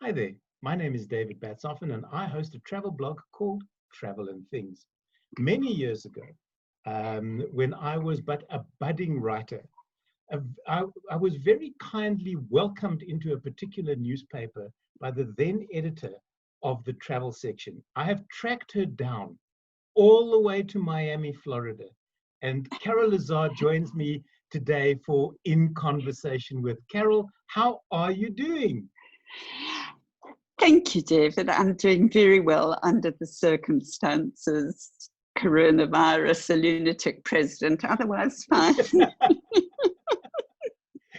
Hi there, my name is David Batsoffen and I host a travel blog called Travel and Things. Many years ago, when I was but a budding writer, I was very kindly welcomed into a particular newspaper by the then editor of the travel section. I have tracked her down all the way to Miami, Florida. And Carol Lazar joins me today for In Conversation with. Carol, how are you doing? Thank you, David. I'm doing very well under the circumstances. Coronavirus, a lunatic president, otherwise fine.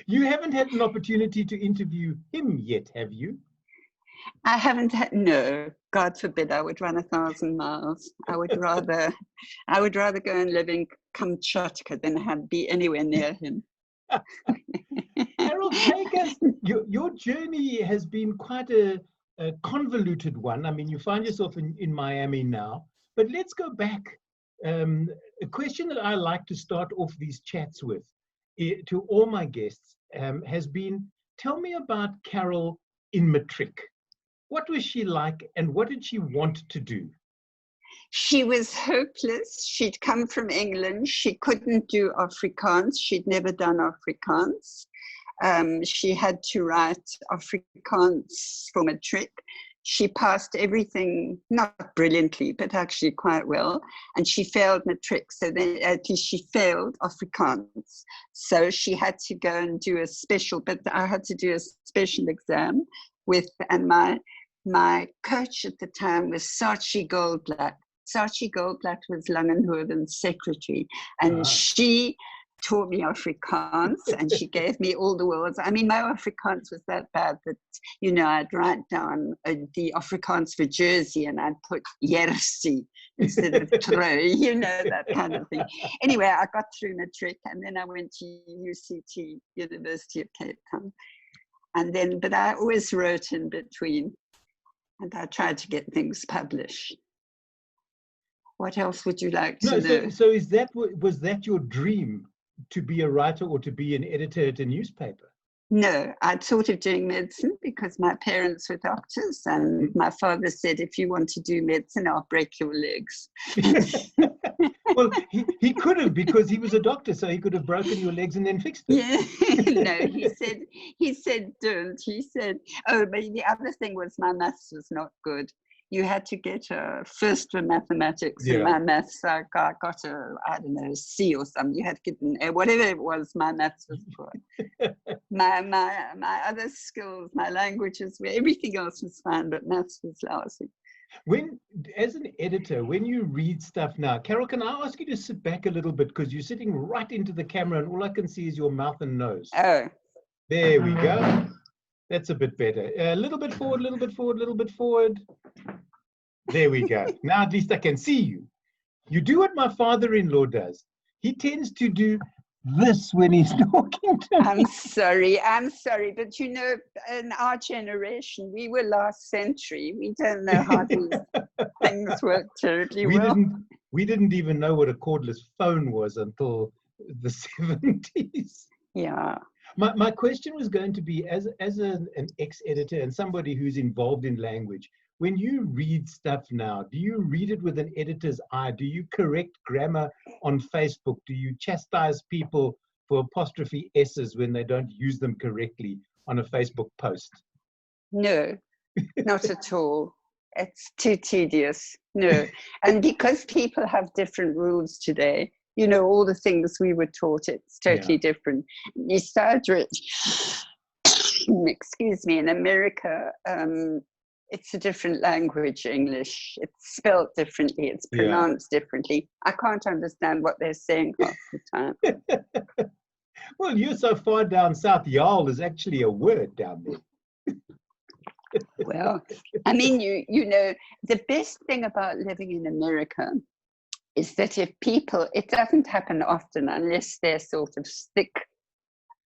You haven't had an opportunity to interview him yet, have you? I haven't had, no, God forbid, I would run 1,000 miles. I would rather go and live in Kamchatka than be anywhere near him. Carol, take us. Your journey has been quite a convoluted one. I mean, you find yourself in Miami now, but let's go back. A question that I like to start off these chats with to all my guests has been, tell me about Carol in matric. What was she like and what did she want to do? She was hopeless. She'd come from England. She couldn't do Afrikaans. She'd never done Afrikaans. She had to write Afrikaans for matric. She passed everything, not brilliantly, but actually quite well. And she failed matric, so then at least she failed Afrikaans. So she had to go and do a special, but I had to do a special exam and my coach at the time was Saatchi Goldblatt. Saatchi Goldblatt was Langenhoven's secretary, and she taught me Afrikaans, and she gave me all the words. I mean, my Afrikaans was that bad that, I'd write down the Afrikaans for Jersey, and I'd put Jersey instead of trou, that kind of thing. Anyway, I got through matric, and then I went to UCT, University of Cape Town. But I always wrote in between, and I tried to get things published. What else would you like to know? So was that your dream, to be a writer or to be an editor at a newspaper? No, I'd thought of doing medicine because my parents were doctors, and my father said, if you want to do medicine, I'll break your legs. Well, he could have, because he was a doctor, so he could have broken your legs and then fixed them. Yeah, no, he said don't. He said, but the other thing was my maths was not good. You had to get a first for mathematics, and my maths, I got a C or something. You had to get an A, whatever it was, my maths was poor. my other skills, my languages, everything else was fine, but maths was lousy. As an editor, when you read stuff now, Carol, can I ask you to sit back a little bit, because you're sitting right into the camera and all I can see is your mouth and nose. Oh. There we go. That's a bit better. A little bit forward, a little bit forward, a little bit forward. There we go. Now at least I can see you. You do what my father-in-law does. He tends to do this when he's talking to me. I'm sorry. But in our generation, we were last century. We don't know how these things work terribly well. We didn't even know what a cordless phone was until the 70s. Yeah. My question was going to be, as an ex-editor and somebody who's involved in language, when you read stuff now, do you read it with an editor's eye? Do you correct grammar on Facebook? Do you chastise people for apostrophe S's when they don't use them correctly on a Facebook post? No, not at all. It's too tedious. No. And because people have different rules today, all the things we were taught, it's totally different. You start excuse me, in America, it's a different language, English. It's spelled differently, it's pronounced differently. I can't understand what they're saying half the time. Well, you're so far down south, y'all is actually a word down there. Well, I mean, the best thing about living in America is that it doesn't happen often unless they're sort of thick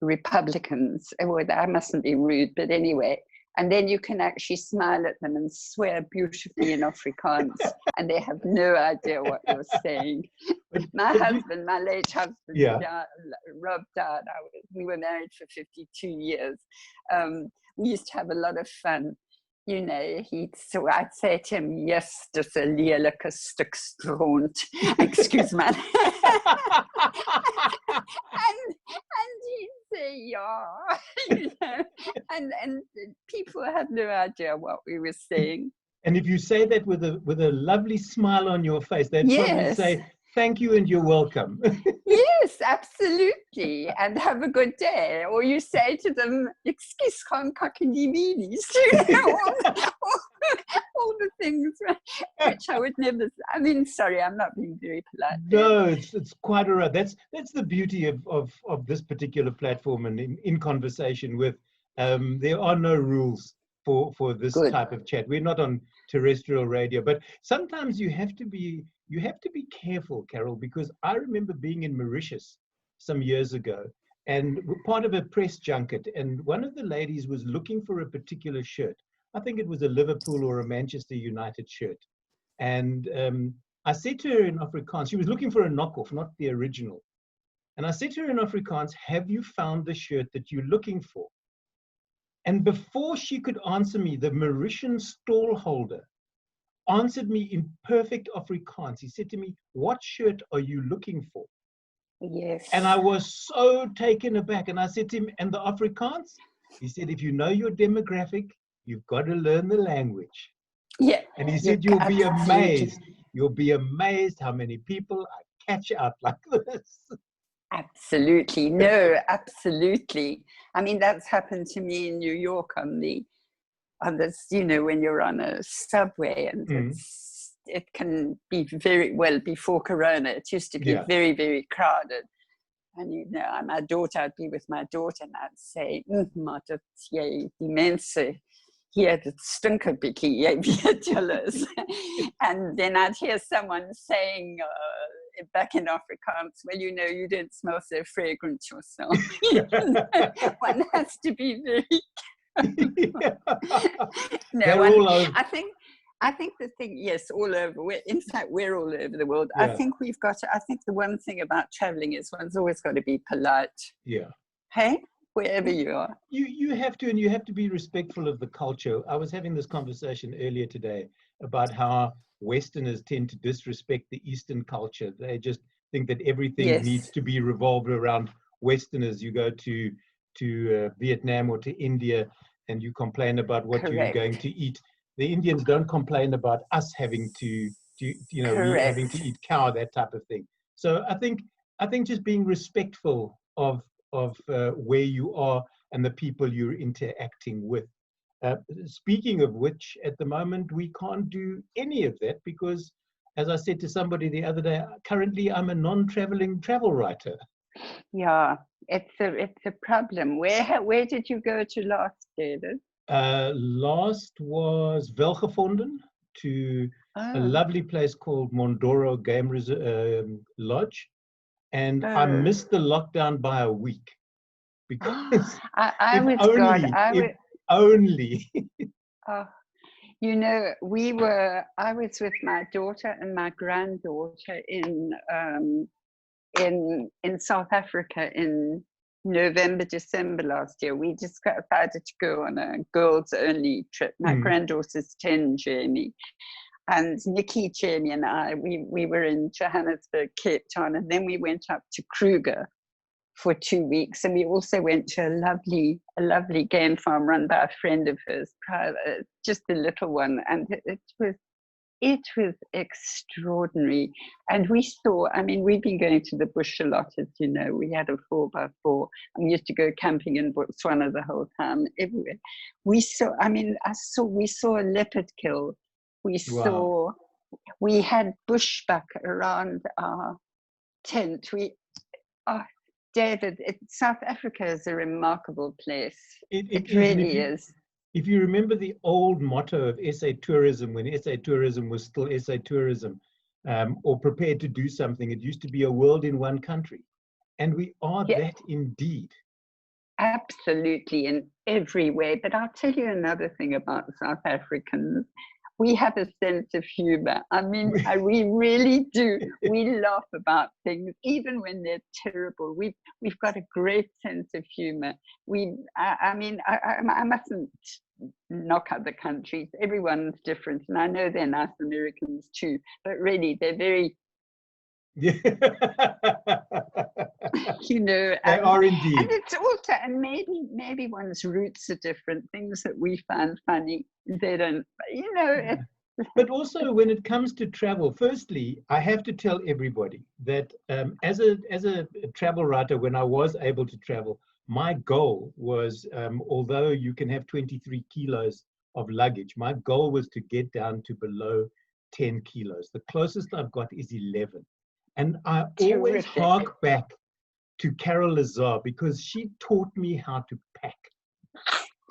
Republicans. Well, I mustn't be rude, but anyway. And then you can actually smile at them and swear beautifully in Afrikaans, and they have no idea what you're saying. My late husband, Rob died. We were married for 52 years. We used to have a lot of fun. you know, so I'd say to him, yes, dis 'n lelike stuk stront. Excuse me. and he'd say, yeah, you know, and people had no idea what we were saying. And if you say that with a lovely smile on your face, they'd probably Yes. say, thank you and you're welcome. Yes, absolutely. And have a good day. Or you say to them, excuse me, all the things which I would never, I mean, sorry, I'm not being very polite. No, it's quite all right. That's the beauty of this particular platform and in conversation with, there are no rules for this Good. type of chat. We're not on terrestrial radio, but sometimes you have to be careful, Carol, because I remember being in Mauritius some years ago and we're part of a press junket, and one of the ladies was looking for a particular shirt. I think it was a Liverpool or a Manchester United shirt. And I said to her in Afrikaans, she was looking for a knockoff, not the original. And I said to her in Afrikaans, have you found the shirt that you're looking for? And before she could answer me, the Mauritian stall holder answered me in perfect Afrikaans. He said to me, what shirt are you looking for? Yes. And I was so taken aback. And I said to him, and the Afrikaans? He said, if you know your demographic, you've got to learn the language. Yeah. And he said, you'll be amazed. You'll be amazed how many people I catch out like this. Absolutely. No, absolutely. I mean, that's happened to me in New York on this, you know, when you're on a subway and it can be very, well, before Corona, it used to be very, very crowded. And, you know, my daughter, I'd be with my daughter and I'd say, maar dat jy die mense hier, dit stink 'n bietjie, jy weet julle. And then I'd hear someone saying back in Afrikaans, well, you know, you don't smell so fragrant yourself. One has to be very No, I think the thing, yes, all over. In fact, we're all over the world. Yeah. I think the one thing about traveling is one's always got to be polite. Yeah. Hey, wherever you are. You have to, and you have to be respectful of the culture. I was having this conversation earlier today about how Westerners tend to disrespect the Eastern culture. They just think that everything needs to be revolved around Westerners. You go to Vietnam or to India and you complain about what you're going to eat. The Indians don't complain about us having to having to eat cow, that type of thing. So I think just being respectful of where you are and the people you're interacting with. Speaking of which, at the moment we can't do any of that because, as I said to somebody the other day, currently I'm a non-traveling travel writer. Yeah, it's a problem. Where did you go to last, David? Last was Welgevonden, to a lovely place called Mondoro Game Lodge, and I missed the lockdown by a week because if only. You know, I was with my daughter and my granddaughter in South Africa in November, December last year. We just decided to go on a girls only trip. My granddaughter's 10, Jamie. And Nikki, Jamie and I, we were in Johannesburg, Cape Town, and then we went up to Kruger for 2 weeks. And we also went to a lovely game farm run by a friend of hers, private, just a little one. And it was extraordinary. And we saw, I mean, we've been going to the bush a lot, as you know. We had a 4x4 and we used to go camping in Botswana the whole time, everywhere. We saw a leopard kill. We had bushbuck around our tent. David, South Africa is a remarkable place. It really is. If you remember the old motto of SA Tourism, when SA Tourism was still SA Tourism, or prepared to do something, it used to be a world in one country. And we are that indeed. Absolutely, in every way. But I'll tell you another thing about South Africans. we have a sense of humor. I mean, we really do. We laugh about things, even when they're terrible. We've got a great sense of humor. I mean, I mustn't knock other countries. Everyone's different, and I know they're nice Americans too. But really, they're very, you know, they are indeed. And it's also, and maybe one's roots are different. Things that we find funny, they don't, you know. But also when it comes to travel, firstly, I have to tell everybody that as a travel writer, when I was able to travel, my goal was, although you can have 23 kilos of luggage, my goal was to get down to below 10 kilos. The closest I've got is 11. And I always hark back to Carol Lazar because she taught me how to pack.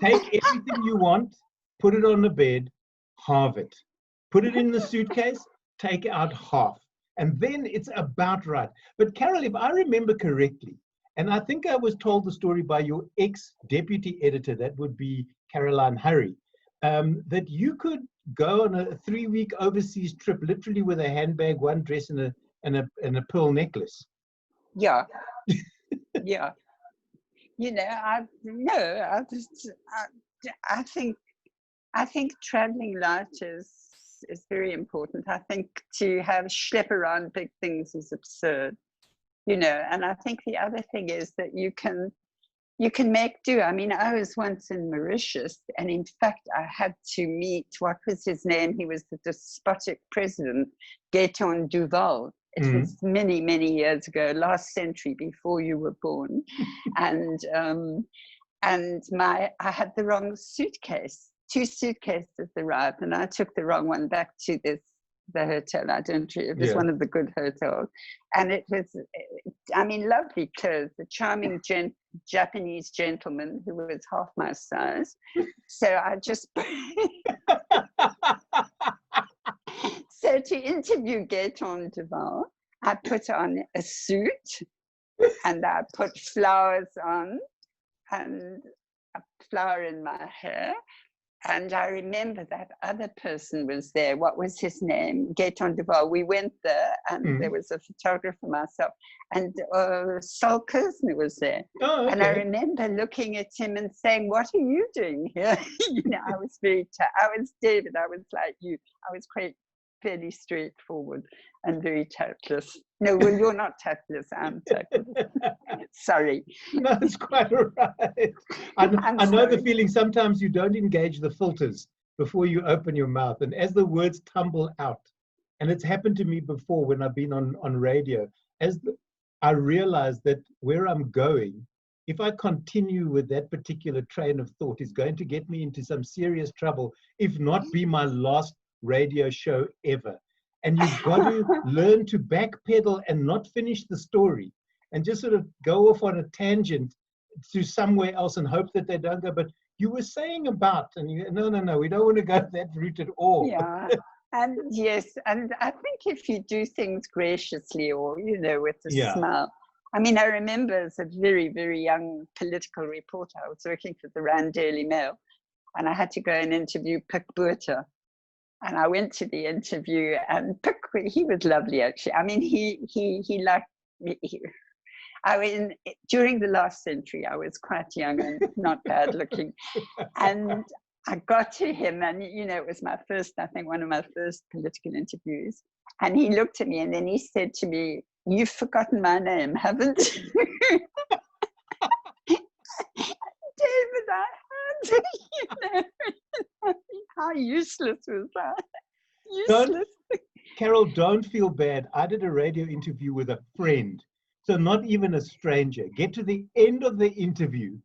Take everything you want, put it on the bed, halve it. Put it in the suitcase, take out half. And then it's about right. But Carol, if I remember correctly, and I think I was told the story by your ex-deputy editor, that would be Caroline Hurry, that you could go on a 3-week overseas trip, literally with a handbag, one dress, and a pearl necklace. Yeah. Yeah. You know, I think traveling light is very important. I think to have schlep around big things is absurd, you know. And I think the other thing is that you can make do. I mean, I was once in Mauritius, and in fact, I had to meet, what was his name? He was the despotic president, Gaetan Duval. It was many, many years ago, last century, before you were born, and I had the wrong suitcase. 2 suitcases arrived, and I took the wrong one back to the hotel. It was one of the good hotels, and it was, I mean, lovely clothes. A charming Japanese gentleman who was half my size. So I just so to interview Gaetan Duval, I put on a suit, and I put flowers on, and a flower in my hair. And I remember that other person was there. What was his name? Gaetan Duval. We went there, and there was a photographer, myself, and Sol Kersner was there. Oh, okay. And I remember looking at him and saying, "What are you doing here?" You know, I was I was David. I was like you. I was quite fairly straightforward and very tactless. No, well, you're not tactless. I'm tactless. Sorry. No, it's quite all right. I know the feeling. Sometimes you don't engage the filters before you open your mouth, and as the words tumble out, and it's happened to me before when I've been on radio, I realize that where I'm going, if I continue with that particular train of thought, is going to get me into some serious trouble, if not be my last radio show ever. And you've got to learn to backpedal and not finish the story and just sort of go off on a tangent to somewhere else and hope that they don't go, but you were saying about, and no, we don't want to go that route at all. Yeah. And yes, and I think if you do things graciously, or, you know, with a smile. I mean, I remember as a very, very young political reporter, I was working for the Rand Daily Mail, and I had to go and interview Pik Botha. And I went to the interview, and Pik, he was lovely, actually. I mean, he liked me. During the last century, I was quite young and not bad looking. And I got to him, and, you know, it was my first, I think, one of my first political interviews. And he looked at me, and then he said to me, "You've forgotten my name, haven't you?" David, I had, you know, how useless was that? Useless. Carol, don't feel bad. I did a radio interview with a friend, so not even a stranger. Get to the end of the interview,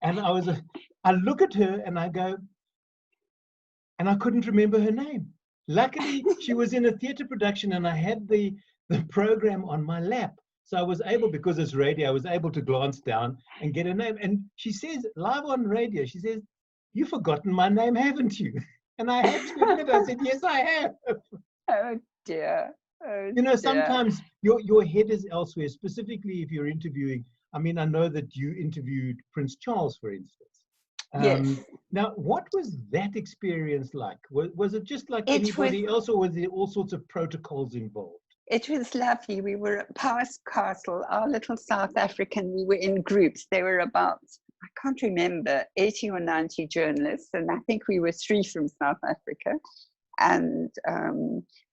and I look at her and I go, and I couldn't remember her name. Luckily, she was in a theater production, and I had the program on my lap. So I was able, because it's radio, I was able to glance down and get her name. And she says, live on radio, she says, "You've forgotten my name, haven't you?" And I had to admit, I said, "Yes, I have." Oh dear. Oh, you know, sometimes your head is elsewhere, specifically if you're interviewing. I mean, I know that you interviewed Prince Charles, for instance. Yes. Now, what was that experience like? Was it just like It was anybody else, or was there all sorts of protocols involved? it was lovely. We were at Powers Castle, our little South African. We were in groups. There were about, I can't remember, 80 or 90 journalists, and I think we were 3 from South Africa. And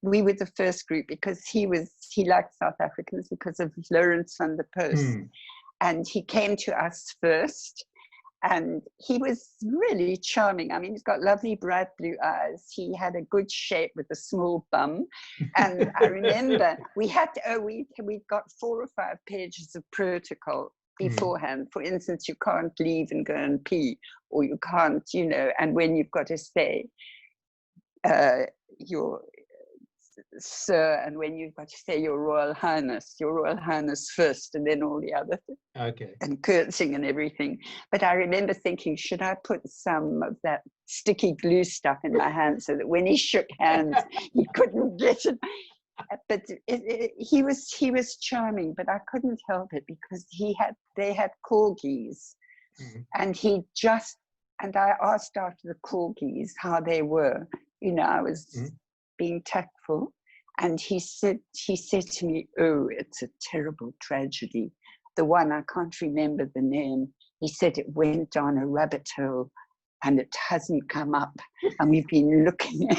we were the first group because he liked South Africans because of Lawrence van der Post. And he came to us first. And he was really charming. I mean, he's got lovely bright blue eyes. He had a good shape with a small bum. And I remember we got 4 or 5 pages of protocol beforehand. For instance, you can't leave and go and pee, or you can't, and when you've got to say your sir, and when you've got to say your Royal Highness first, and then all the other things. Okay. And curtsing and everything. But I remember thinking, should I put some of that sticky glue stuff in my hand so that when he shook hands, he couldn't get it? But he was charming, but I couldn't help it because they had corgis, and I asked after the corgis how they were. I was being tactful, and he said to me, "Oh, it's a terrible tragedy. The one, I can't remember the name." He said it went down a rabbit hole and it hasn't come up, and we've been looking at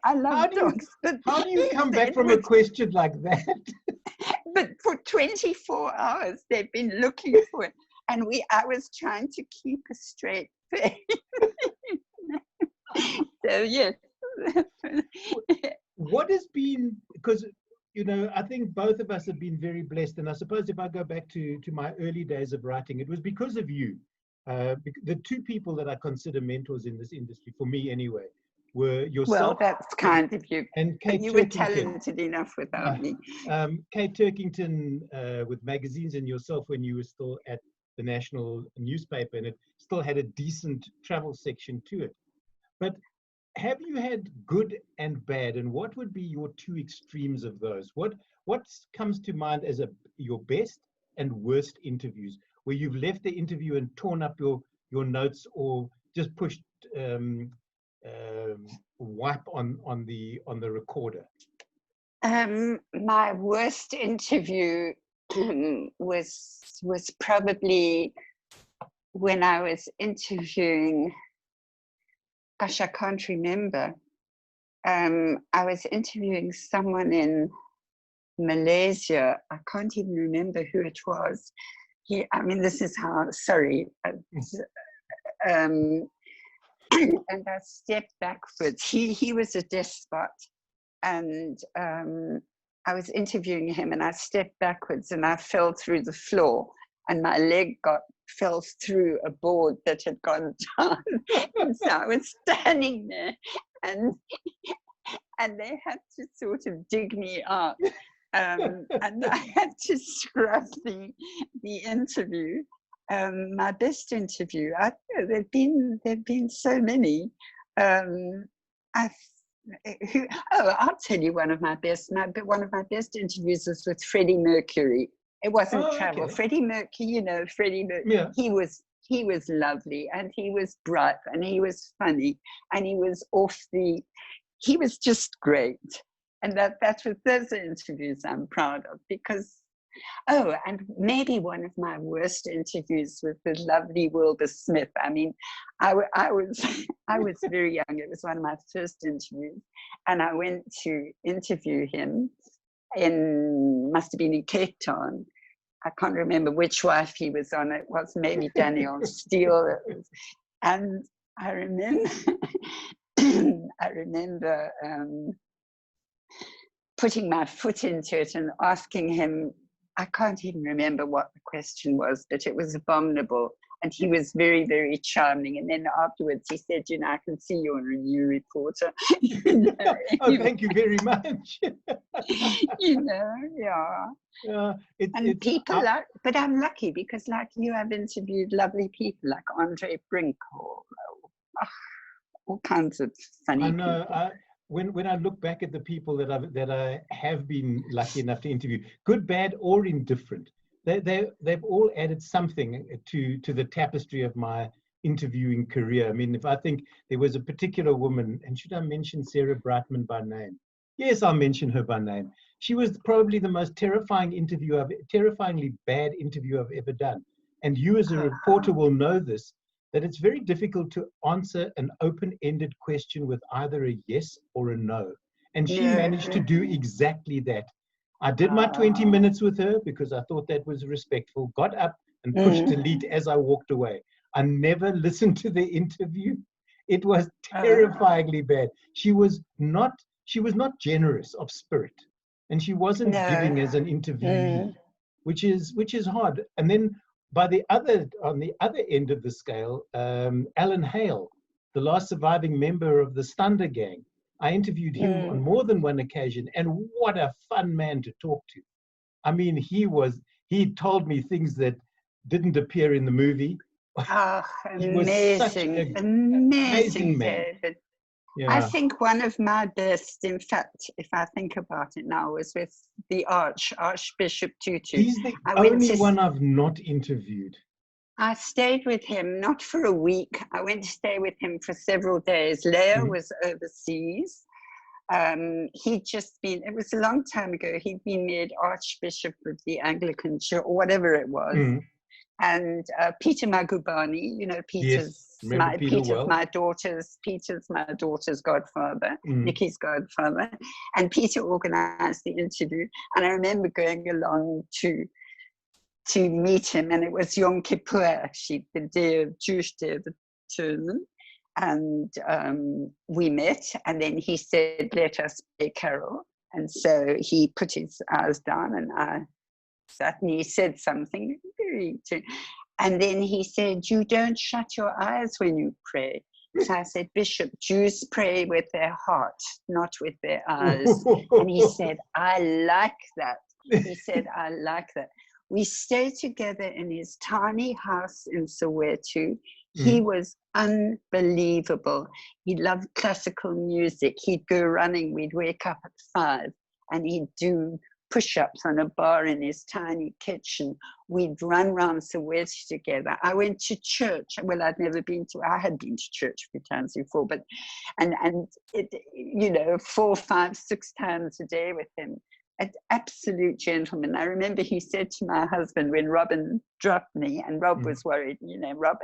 I love dogs. But how do you come back from a question like that? But for 24 hours they've been looking for it, and I was trying to keep a straight face. So yes. What has been, because I think both of us have been very blessed, and I suppose if I go back to my early days of writing, it was because of you. The 2 people that I consider mentors in this industry, for me anyway, were yourself. Well, that's kind of you. And Kate you Turkington. were talented enough without me. Kate Turkington with magazines, and yourself when you were still at the national newspaper, and it still had a decent travel section to it. But have you had good and bad, and what would be your 2 extremes of those? What comes to mind as your best and worst interviews, where you've left the interview and torn up your notes, or just pushed wipe on the recorder? My worst interview was probably when I was interviewing. Gosh, I can't remember. I was interviewing someone in Malaysia. I can't even remember who it was. This is how, sorry. And I stepped backwards. He was a despot, and I was interviewing him, and I stepped backwards and I fell through the floor, and my leg fell through a board that had gone down. And so I was standing there, and they had to sort of dig me out, and I had to scrub the interview. My best interview, there've been so many. I'll tell you one of my best interviews was with Freddie Mercury. It wasn't travel. Okay. Freddie Mercury, Freddie Mercury. Yeah. He was lovely, and he was bright, and he was funny, and he was just great. And those are interviews I'm proud of, because, and maybe one of my worst interviews was with lovely Wilbur Smith. I was very young. It was one of my first interviews, and I went to interview him must have been in Cape Town. I can't remember which wife he was on. It was maybe Danielle Steele. And I remember, putting my foot into it and asking him. I can't even remember what the question was, but it was abominable. And he was very, very charming. And then afterwards he said, I can see you're a new reporter. Oh, thank you very much. Yeah. But I'm lucky because, like you, I've interviewed lovely people like Andre Brink, or all kinds of funny people. When I look back at the people that I have been lucky enough to interview, good, bad, or indifferent, they've all added something to the tapestry of my interviewing career. I mean, if I think there was a particular woman, and should I mention Sarah Brightman by name? Yes, I'll mention her by name. She was probably the most terrifyingly bad interview I've ever done. And you as a reporter will know this, that it's very difficult to answer an open-ended question with either a yes or a no. And she managed to do exactly that. I did my 20 minutes with her because I thought that was respectful, got up and pushed delete as I walked away. I never listened to the interview. It was terrifyingly bad. She was not generous of spirit, and she wasn't giving as an interviewee, which is hard. And then on the other end of the scale, Alan Hale, the last surviving member of the Stander gang, I interviewed him on more than one occasion, and what a fun man to talk to. I mean, he told me things that didn't appear in the movie. He was such an amazing man. David. Yeah. I think one of my best, in fact, if I think about it now, was with the Archbishop Tutu. He's the only one I've not interviewed. I stayed with him, not for a week. I went to stay with him for several days. Leah was overseas. It was a long time ago, he'd been made Archbishop of the Anglican Church, or whatever it was. And Peter Magubani, Peter's my daughter's godfather, Nikki's godfather. And Peter organized the interview. And I remember going along to meet him, and it was Yom Kippur, actually, the Jewish Day of Atonement. And we met, and then he said, "Let us play Carol." And so he put his eyes down, and I sat, and he said something very, and then he said, "You don't shut your eyes when you pray." So I said, "Bishop, Jews pray with their heart, not with their eyes." And he said, "I like that." He said, "I like that." We stayed together in his tiny house in Soweto. He was unbelievable. He loved classical music. He'd go running. We'd wake up at 5 and he'd do push-ups on a bar in his tiny kitchen. We'd run around Soweto together. I went to church. Well, I had been to church a few times before, but, and it, 4, 5, 6 times a day with him. An absolute gentleman. I remember he said to my husband when Robin dropped me, and Rob was worried, Rob,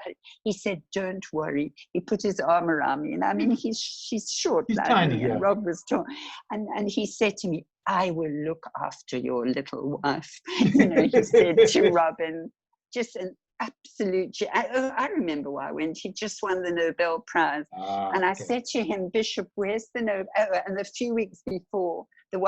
he said, "Don't worry." He put his arm around me, and I mean, she's short, he's tiny, and Rob was tall, and he said to me, "I will look after your little wife." He said to Robin, just an absolute. I remember why I went. He just won the Nobel Prize, and I said to him, "Bishop, where's the Nobel?" And a few weeks before, the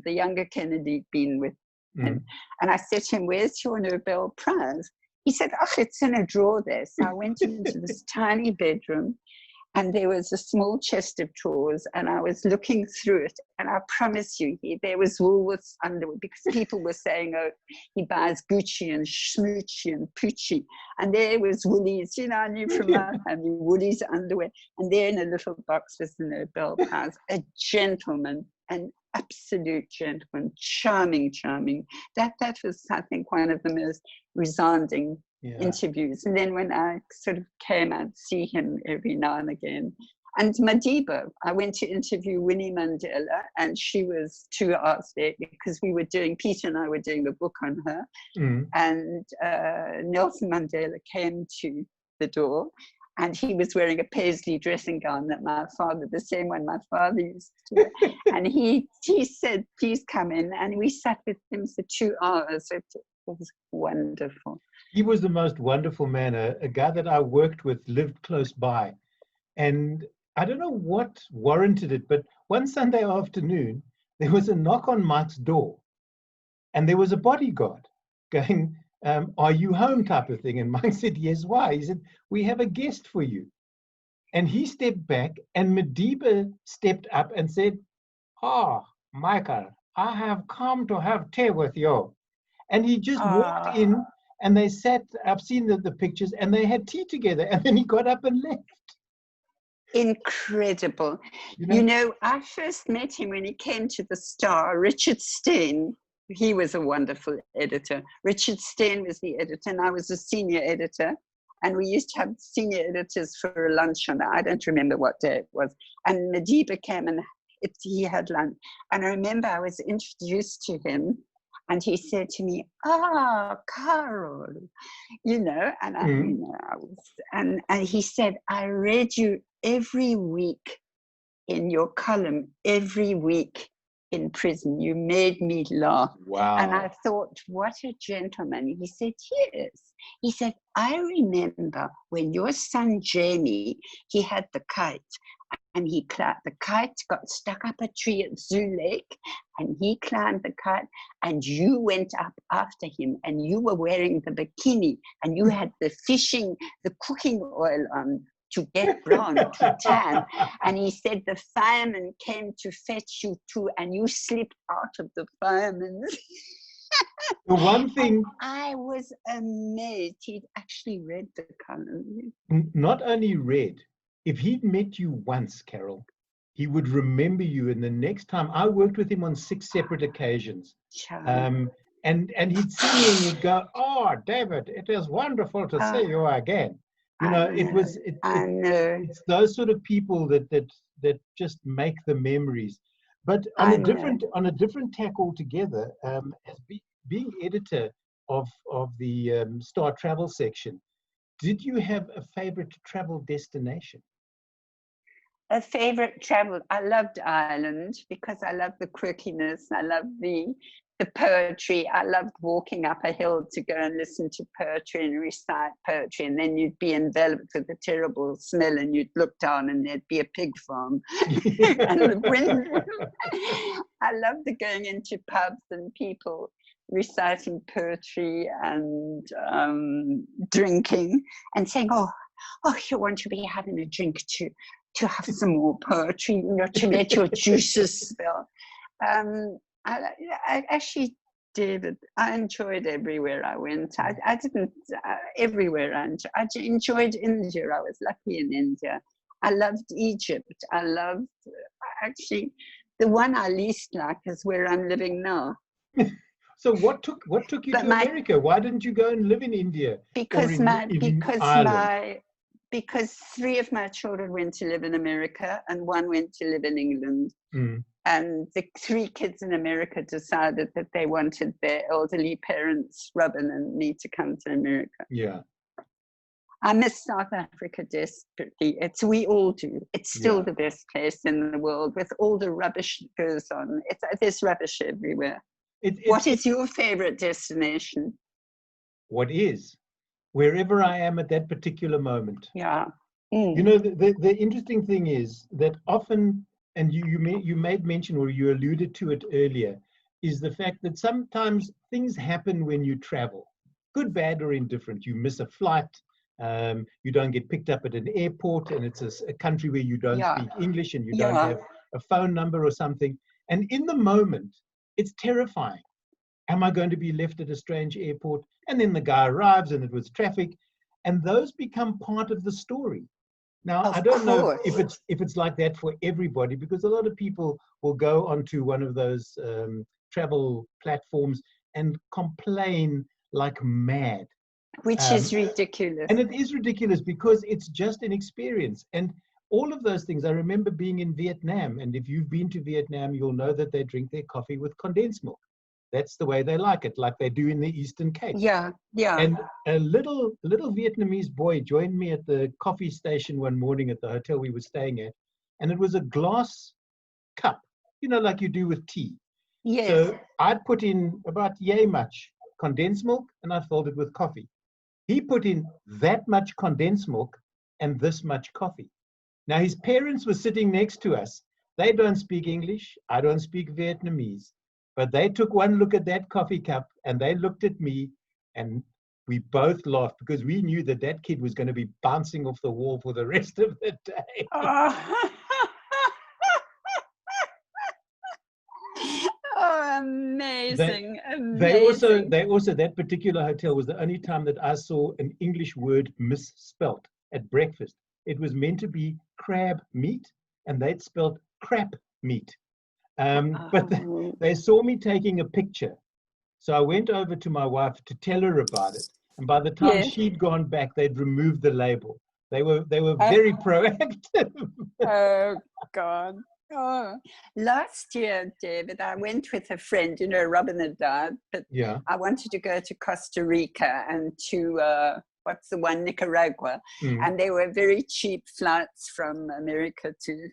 younger Kennedy, been with him. And I said to him, "Where's your Nobel Prize?" He said, "Oh, it's in a drawer there." So I went into this tiny bedroom, and there was a small chest of drawers, and I was looking through it, and I promise you, there was Woolworths underwear, because people were saying, "Oh, he buys Gucci and Schmoochie and Poochie," and there was Woolies, I knew from my family, Woolies underwear, and there in a little box was the Nobel Prize. A gentleman, an absolute gentleman, charming. That was, I think, one of the most resounding interviews. And then when I sort of came out to see him every now and again. And Madiba, I went to interview Winnie Mandela, and she was 2 hours there because Peter and I were doing the book on her. And Nelson Mandela came to the door, and he was wearing a paisley dressing gown that the same one my father used to wear. And he said, "Please come in." And we sat with him for 2 hours. It was wonderful. He was the most wonderful man, a guy that I worked with, lived close by. And I don't know what warranted it, but one Sunday afternoon, there was a knock on Mike's door. And there was a bodyguard going, "Are you home?" type of thing. And Mike said, "Yes, why?" He said, "We have a guest for you." And he stepped back, and Madiba stepped up and said, "Michael, I have come to have tea with you." And he just walked in, and they sat, I've seen the pictures, and they had tea together, and then he got up and left. Incredible. I first met him when he came to the Star. Richard Steen he was a wonderful editor. Richard Steen was the editor, and I was a senior editor. And we used to have senior editors for a lunch on, I don't remember what day it was. And Madiba came and he had lunch. And I remember I was introduced to him, and he said to me, Carol, you know, and I, you know, I was, and he said, I read you every week in your column, every week in prison. You made me laugh. Wow. And I thought, what a gentleman. He said, yes. He said, I remember when your son Jamie, he had the kite, and the kite got stuck up a tree at Zoo Lake, and he climbed the kite, and you went up after him, and you were wearing the bikini, and you had the cooking oil on to get brown, to tan. And he said the fireman came to fetch you too, and you slipped out of the fireman's. The one thing, and I was amazed. He'd actually read the column. Not only read, if he'd met you once, Carol, he would remember you. And the next time, I worked with him on 6 separate occasions. And he'd see me and he'd go, oh, David, it is wonderful to see you again. You know, it's those sort of people that just make the memories. But on a different tack altogether, as being editor of the Star Travel section, did you have a favorite travel destination? A favorite travel? I loved Ireland because I loved the quirkiness. I loved the poetry. I loved walking up a hill to go and listen to poetry and recite poetry, and then you'd be enveloped with a terrible smell, and you'd look down and there'd be a pig farm. And the wind. I loved the going into pubs and people reciting poetry and drinking and saying, oh, you want to be having a drink to have some more poetry, not to let your juices spill. I actually did. I enjoyed everywhere I went. I didn't, everywhere I enjoyed India. I was lucky in India. I loved Egypt. I loved, actually, the one I least like is where I'm living now. So what took you to America? Why didn't you go and live in India? Because 3 of my children went to live in America and 1 went to live in England. And the 3 kids in America decided that they wanted their elderly parents, Robin and me, to come to America. Yeah. I miss South Africa desperately. We all do. It's still the best place in the world with all the rubbish that goes on. There's rubbish everywhere. What is your favorite destination? What is? Wherever I am at that particular moment. Yeah. You know, the interesting thing is that often, and you made mention, or you alluded to it earlier, is the fact that sometimes things happen when you travel, good, bad, or indifferent. You miss a flight, you don't get picked up at an airport, and it's a country where you don't speak English and you don't have a phone number or something. And in the moment, it's terrifying. Am I going to be left at a strange airport? And then the guy arrives and it was traffic, and those become part of the story. Now, I don't know if it's like that for everybody, because a lot of people will go onto one of those travel platforms and complain like mad. Which is ridiculous. And it is ridiculous because it's just an experience. And all of those things, I remember being in Vietnam, and if you've been to Vietnam, you'll know that they drink their coffee with condensed milk. That's the way they like it, like they do in the Eastern Cape. Yeah. And a little Vietnamese boy joined me at the coffee station one morning at the hotel we were staying at, and it was a glass cup, you know, like you do with tea. Yes. So I'd put in about yay much condensed milk, and I filled it with coffee. He put in that much condensed milk and this much coffee. Now, his parents were sitting next to us. They don't speak English. I don't speak Vietnamese. But they took one look at that coffee cup and they looked at me, and we both laughed because we knew that that kid was going to be bouncing off the wall for the rest of the day. Oh, amazing. They also, that particular hotel was the only time that I saw an English word misspelt at breakfast. It was meant to be crab meat, and they'd spelled crap meat. But they saw me taking a picture So I went over to my wife to tell her about it. And by the time Yes. she'd gone back, they'd removed the label. They were Oh. very proactive. Oh, God. Oh, last year, David, I went with a friend. You know, Robin had died, but Yeah. I wanted to go to Costa Rica and to what's the one, Nicaragua, and they were very cheap flights from America to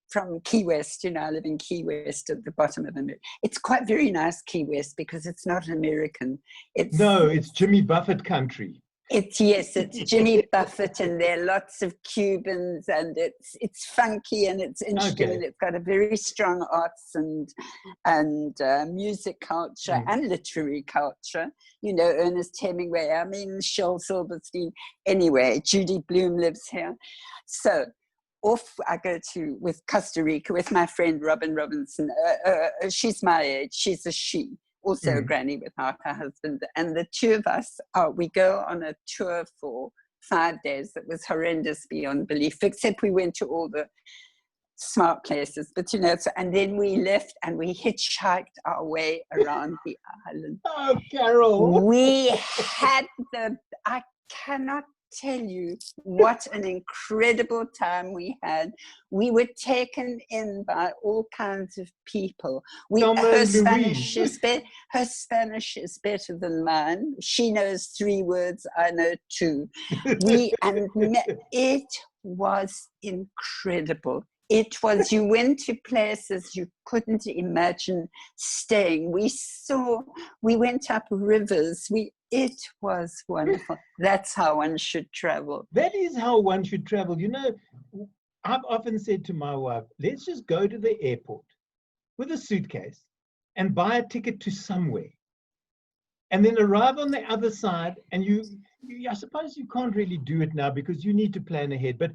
from Key West. You know, I live in Key West at the bottom of America. It's quite very nice, Key West, because it's not American. It's Jimmy Buffett country. It's Jimmy Buffett, and there are lots of Cubans, and it's funky and it's interesting, and it's got a very strong arts and music culture and literary culture. You know, Ernest Hemingway, I mean, Shel Silverstein. Anyway, Judy Blume lives here. So off I go with Costa Rica with my friend Robin Robinson. She's my age. She's a she. Also a granny without her husband. And the two of us, we go on a tour for 5 days. It was horrendous beyond belief, except we went to all the smart places. But, you know, and then we left and we hitchhiked our way around the island. Oh, Carol. We had I cannot tell you what an incredible time we had. We were taken in by all kinds of people. Her Spanish is better than mine. She knows 3 words, I know 2. It was incredible. It was, you went to places you couldn't imagine staying. We went up rivers. It was wonderful. That's how one should travel. That is how one should travel. You know, I've often said to my wife, let's just go to the airport with a suitcase and buy a ticket to somewhere. And then arrive on the other side. And I suppose you can't really do it now because you need to plan ahead. But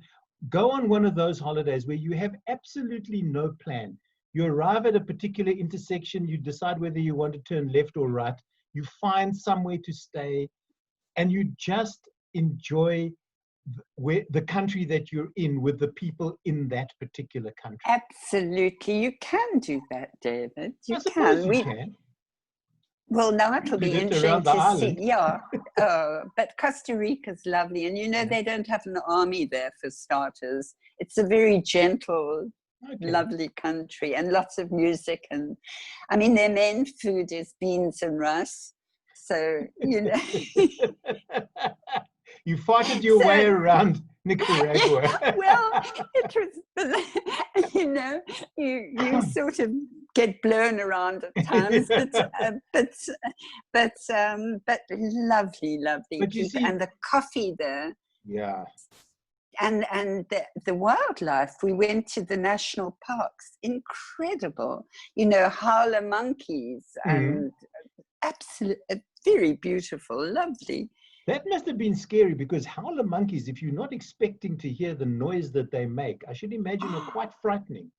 go on one of those holidays where you have absolutely no plan. You arrive at a particular intersection. You decide whether you want to turn left or right. You find somewhere to stay, and you just enjoy the country that you're in with the people in that particular country. Absolutely. You can do that, David. You can. Well, now it will be interesting to see. Yeah. But Costa Rica is lovely. And, you know, they don't have an army there for starters. It's a very gentle, lovely country, and lots of music. And I mean, their main food is beans and rice. So, you know. You farted your way around Nicaragua. Yeah, well, it was, you know, you sort of get blown around at times, but lovely. But you see, and the coffee there. Yeah. And the wildlife, we went to the national parks, incredible, you know, howler monkeys and absolutely very beautiful, lovely. That must have been scary because howler monkeys, if you're not expecting to hear the noise that they make, I should imagine are quite frightening.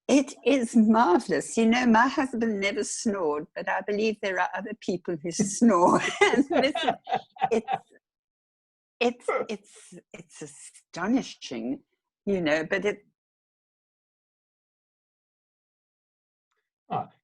It is marvelous. You know, my husband never snored, but I believe there are other people who snore. And listen, it's astonishing, you know, but it.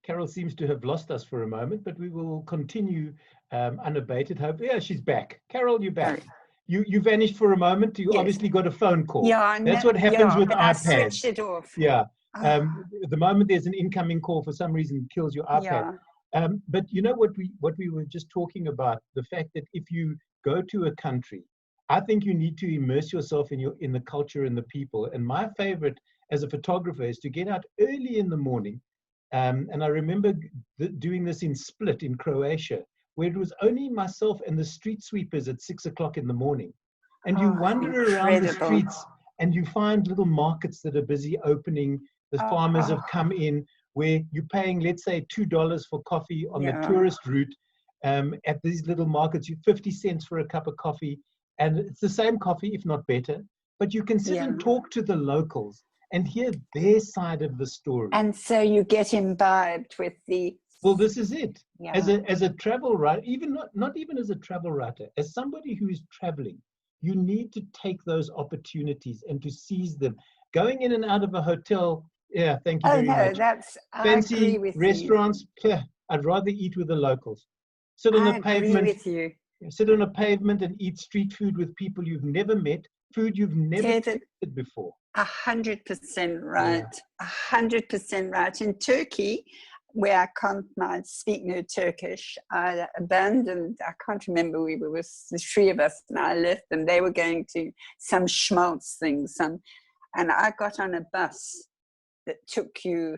Carol seems to have lost us for a moment, but we will continue unabated. Hope. Yeah, she's back. Carol, you're back. You vanished for a moment. You obviously got a phone call. Yeah, that's what happens with iPads. I switched it off. Yeah. The moment there's an incoming call, for some reason, it kills your iPad. Yeah. But you know what we were just talking about, the fact that if you go to a country, I think you need to immerse yourself in the culture and the people. And my favorite as a photographer is to get out early in the morning. And I remember doing this in Split in Croatia, where it was only myself and the street sweepers at 6 o'clock in the morning. And you wander around the streets and you find little markets that are busy opening. The farmers have come in where you're paying, let's say, $2 for coffee on the tourist route. At these little markets, you 50 cents for a cup of coffee. And it's the same coffee, if not better. But you can sit and talk to the locals and hear their side of the story. And so you get imbibed with the... Well, this is it. Yeah. As a travel writer, even not even as a travel writer, as somebody who is traveling, you need to take those opportunities and to seize them. Going in and out of a hotel, thank you very much. I agree with restaurants, I'd rather eat with the locals. Sit on I a agree pavement, with you. sit on a pavement and eat street food with people you've never met, food you've never David, tasted before. 100% right. Yeah. 100% right. In Turkey, where I speak no Turkish, I abandoned, I can't remember, we were with the three of us, and I left them. They were going to some schmaltz thing, and I got on a bus that took you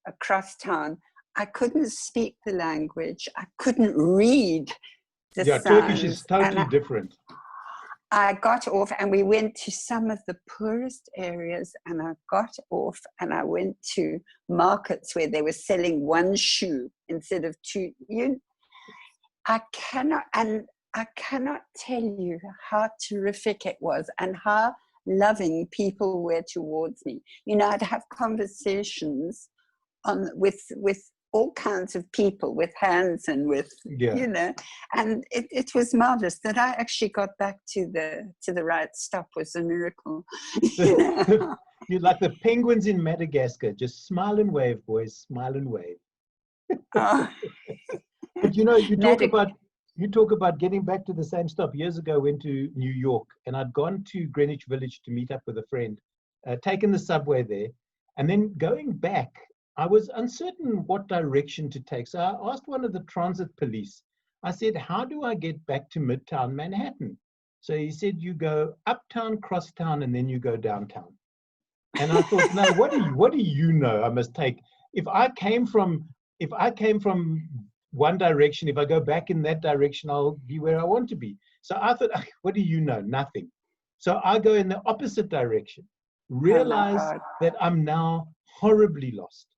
across town. I couldn't speak the language. I couldn't read the Yeah, signs. Turkish is totally different. I got off and we went to some of the poorest areas, and I got off and I went to markets where they were selling one shoe instead of two. I cannot tell you how terrific it was and how loving people were towards me. You know, I'd have conversations with all kinds of people, with hands and with, you know, and it was marvelous. That I actually got back to the right stop was a miracle. You know? You're like the penguins in Madagascar. Just smile and wave, boys. Smile and wave. Oh. But you know, you talk about getting back to the same stop. Years ago, I went to New York, and I'd gone to Greenwich Village to meet up with a friend, taken the subway there, and then going back, I was uncertain what direction to take. So I asked one of the transit police. I said, how do I get back to Midtown Manhattan? So he said, you go uptown, crosstown, and then you go downtown. And I thought, no, what do you know I must take? If I came from one direction, if I go back in that direction, I'll be where I want to be. So I thought, what do you know? Nothing. So I go in the opposite direction, realize that I'm now horribly lost.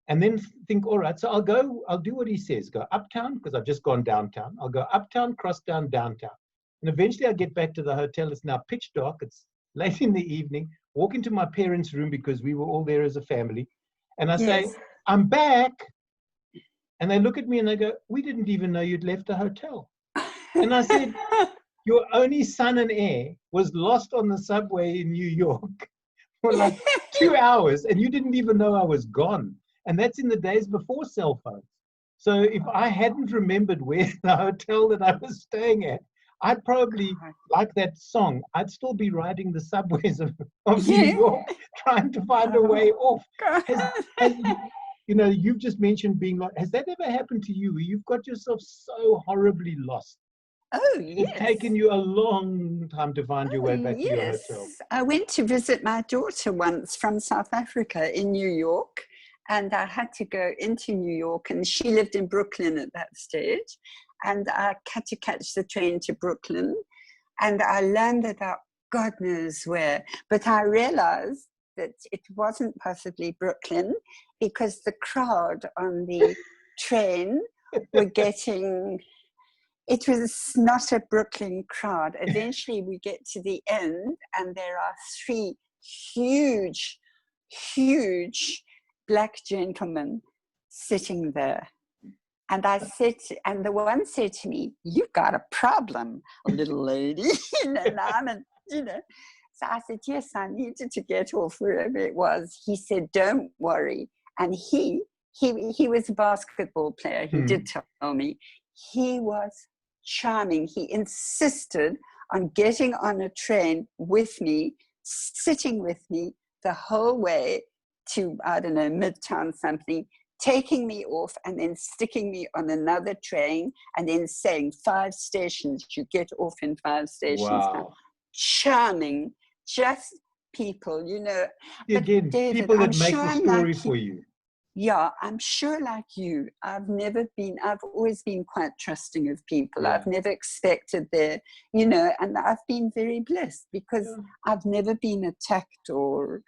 And then think, all right, so I'll do what he says, go uptown, because I've just gone downtown. I'll go uptown, crosstown, downtown. And eventually I get back to the hotel. It's now pitch dark. It's late in the evening. Walk into my parents' room because we were all there as a family. And I say, I'm back. And they look at me and they go, we didn't even know you'd left the hotel. And I said, your only son and heir was lost on the subway in New York for like 2 hours, and you didn't even know I was gone. And that's in the days before cell phones. So if I hadn't remembered where the hotel that I was staying at, I'd probably, like that song, I'd still be riding the subways of New York, trying to find a way off. You know, you've just mentioned being lost. Has that ever happened to you? You've got yourself so horribly lost. Oh, yes. It's taken you a long time to find your way back to your hotel. I went to visit my daughter once from South Africa in New York, and I had to go into New York, and she lived in Brooklyn at that stage. And I had to catch the train to Brooklyn, and I landed up God knows where. But I realized that it wasn't possibly Brooklyn, because the crowd on the train were getting, it was not a Brooklyn crowd. Eventually we get to the end, and there are three huge black gentlemen sitting there. And I said, and the one said to me, "You've got a problem, little lady." And So I said, "Yes, I needed to get off wherever it was." He said, "Don't worry." And he was a basketball player. He did tell me. He was charming. He insisted on getting on a train with me, sitting with me the whole way to, I don't know, Midtown something, taking me off and then sticking me on another train and then saying 5 stations, you get off in 5 stations. Wow. Charming, just people, you know. Again, David, people that make the story for you. Yeah, I'm sure like you, I've always been quite trusting of people. Yeah. I've never expected their, you know, and I've been very blessed because I've never been attacked or,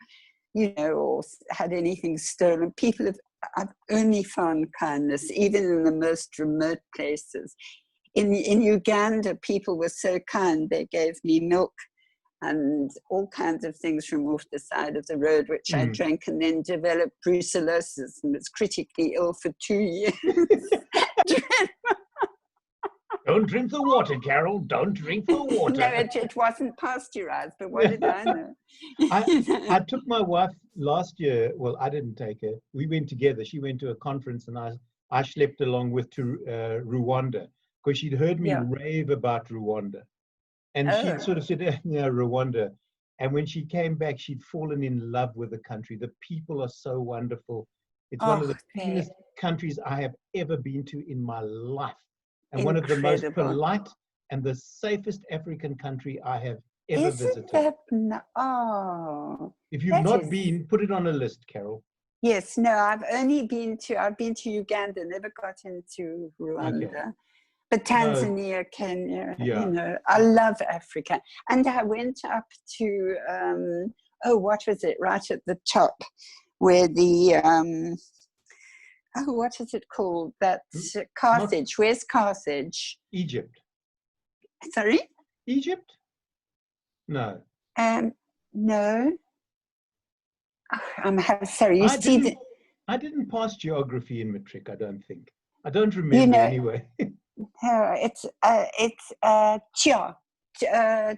you know, or had anything stolen. I've only found kindness, even in the most remote places. In Uganda, people were so kind. They gave me milk and all kinds of things from off the side of the road, which I drank and then developed brucellosis and was critically ill for 2 years. Don't drink the water, Carol. Don't drink the water. No, it wasn't pasteurized, but what did I know? I took my wife last year. Well, I didn't take her. We went together. She went to a conference and I I schlepped along with to Rwanda, because she'd heard me Yeah. rave about Rwanda. And Oh. she'd sort of said, yeah, Rwanda. And when she came back, she'd fallen in love with the country. The people are so wonderful. It's one of the cleanest countries I have ever been to in my life. And one of the most polite and the safest African country I have ever visited. If you've not been, put it on a list, Carol. Yes, no, I've been to Uganda, never got into Rwanda. Okay. But Tanzania, Kenya, you know, I love Africa. And I went up to, what was it, right at the top, where the, what is it called? That's Carthage. Where's Carthage? Egypt. Sorry? Egypt? No. No. I'm sorry. I didn't pass geography in matric, I don't think. I don't remember anyway. It's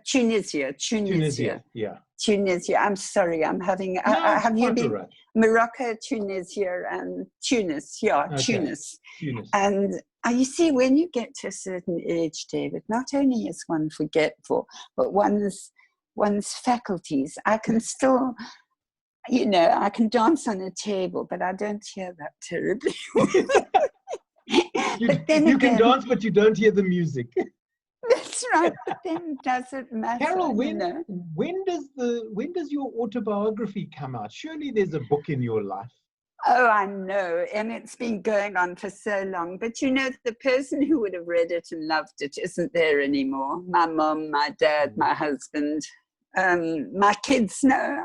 Tunisia. Yeah. Tunisia. I'm sorry. I'm having. Have you been right. Morocco, Tunisia, and Tunis? Yeah, okay. Tunis. And you see, when you get to a certain age, David, not only is one forgetful, but one's faculties. I can still. You know, I can dance on a table, but I don't hear that terribly you can dance, but you don't hear the music. That's right. But then does it matter? Carol, when does your autobiography come out? Surely there's a book in your life. Oh, I know, and it's been going on for so long. But you know, the person who would have read it and loved it isn't there anymore. My mom, my dad, my husband. My kids know.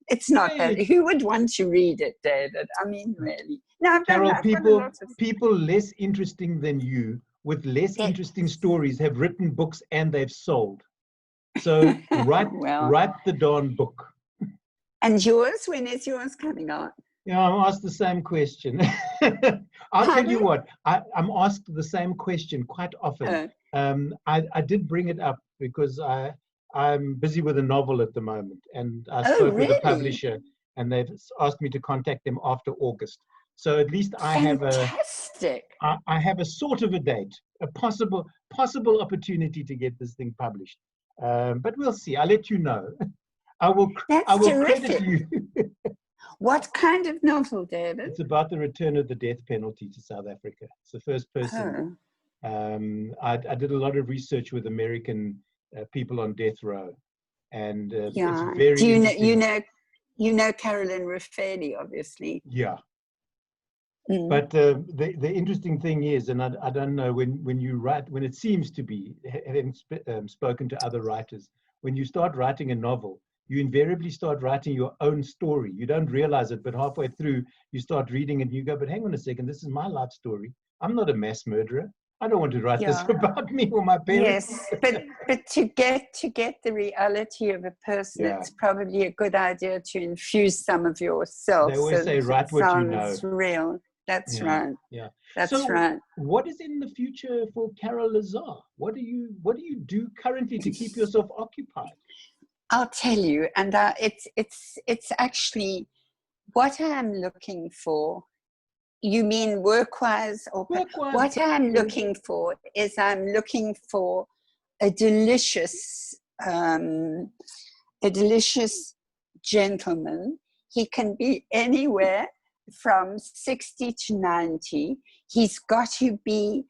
It's not that. Who would want to read it, David? I mean, really. No, Carol, people less interesting than you, with less interesting stories, have written books and they've sold. So write the darn book. And yours? When is yours coming out? Yeah, I'm asked the same question. I'll tell you what. I'm asked the same question quite often. I did bring it up because I'm busy with a novel at the moment, and I spoke with the publisher, and they've asked me to contact them after August. So at least I have a sort of a date, a possible opportunity to get this thing published. But we'll see. I'll let you know. I will credit you. What kind of novel, David? It's about the return of the death penalty to South Africa. It's the first person. I did a lot of research with American people on death row, and it's very interesting. You know Carolyn Raffaelli, obviously. Yeah. But the interesting thing is, and I don't know, when you write, when it seems to be, having spoken to other writers, when you start writing a novel, you invariably start writing your own story. You don't realize it, but halfway through you start reading it and you go, but hang on a second, this is my life story. I'm not a mass murderer. I don't want to write this about me or my parents. Yes, but to get the reality of a person, it's probably a good idea to infuse some of yourself. They always say, write what you know. Real. That's right. Yeah, that's right. What is in the future for Carol Lazar? What do you do currently to keep yourself occupied? I'll tell you, and it's actually what I'm looking for. You mean work-wise or work-wise? What I'm looking for is I'm looking for a delicious gentleman. He can be anywhere from 60 to 90. He's got to be,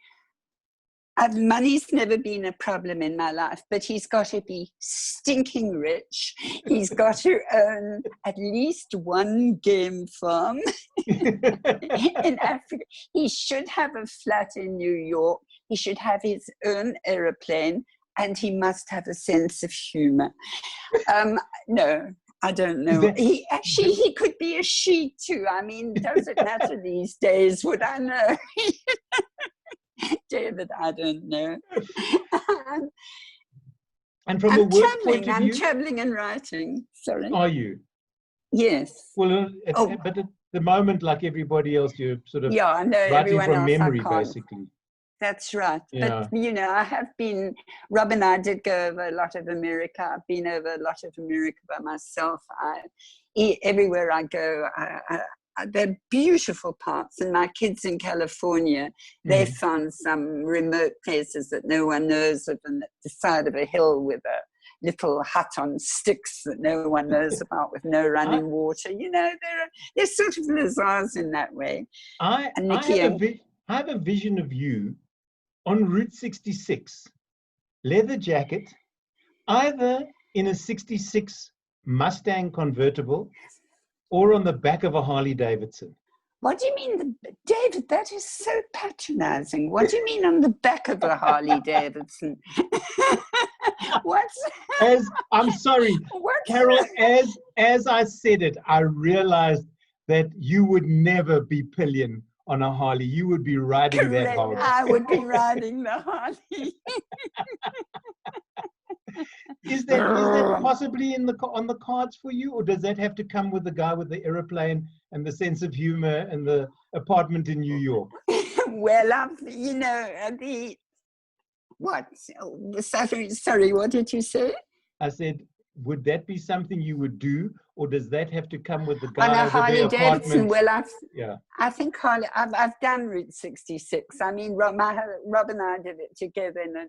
money's never been a problem in my life, but he's got to be stinking rich. He's got to own at least one game farm in Africa. He should have a flat in New York. He should have his own aeroplane, and he must have a sense of humor. No, I don't know. He could be a she too. I mean, does it matter these days? Would I know? David, I don't know. And from a work point of view, I'm traveling and writing. Sorry. Are you? Yes. Well, but at the moment, like everybody else, you're sort of writing from memory, basically. That's right. Yeah. But, you know, I have been, Rob and I did go over a lot of America. I've been over a lot of America by myself. Everywhere I go, they're beautiful parts. And my kids in California, they Mm. found some remote places that no one knows of, and at the side of a hill with a little hut on sticks that no one knows about, with no running water. You know, they're sort of Lazars in that way. And Nikki, I have a vision of you on Route 66, leather jacket, either in a 66 Mustang convertible or on the back of a Harley Davidson. what do you mean, David? That is so patronizing. What do you mean on the back of a Harley Davidson? I'm sorry, Carol, as I said it, I realized that you would never be pillion on a Harley. You would be riding that Harley. I would be riding the Harley. Is that possibly on the cards for you, or does that have to come with the guy with the aeroplane and the sense of humor and the apartment in New York? Well, sorry, what did you say? I said, would that be something you would do, or does that have to come with the guy on a with Harley the apartment? Davidson? Well, I think Harley. I've done Route 66. I mean, Rob and I did it together in a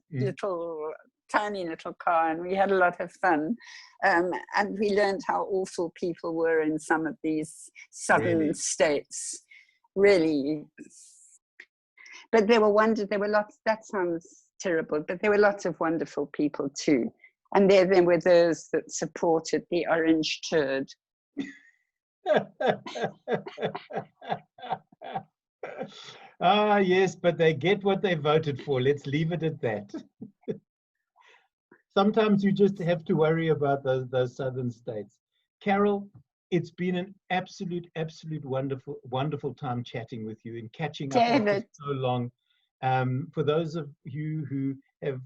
tiny little car, and we had a lot of fun. And we learned how awful people were in some of these southern states. Really. But there were lots. That sounds terrible, but there were lots of wonderful people too. And there were those that supported the orange turd. Yes, but they get what they voted for. Let's leave it at that. Sometimes you just have to worry about those southern states. Carol, it's been an absolute wonderful time chatting with you and catching up after so long. For those of you who have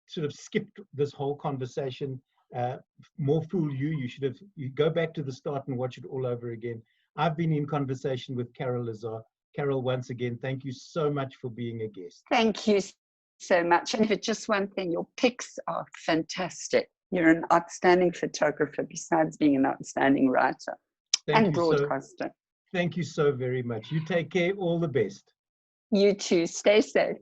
sort of skipped this whole conversation, more fool you. You go back to the start and watch it all over again. I've been in conversation with Carol Lazar. Carol, once again, thank you so much for being a guest. Thank you so much. And if it's just one thing, your pics are fantastic. You're an outstanding photographer besides being an outstanding writer and broadcaster. Thank you so very much. You take care. All the best. You too. Stay safe.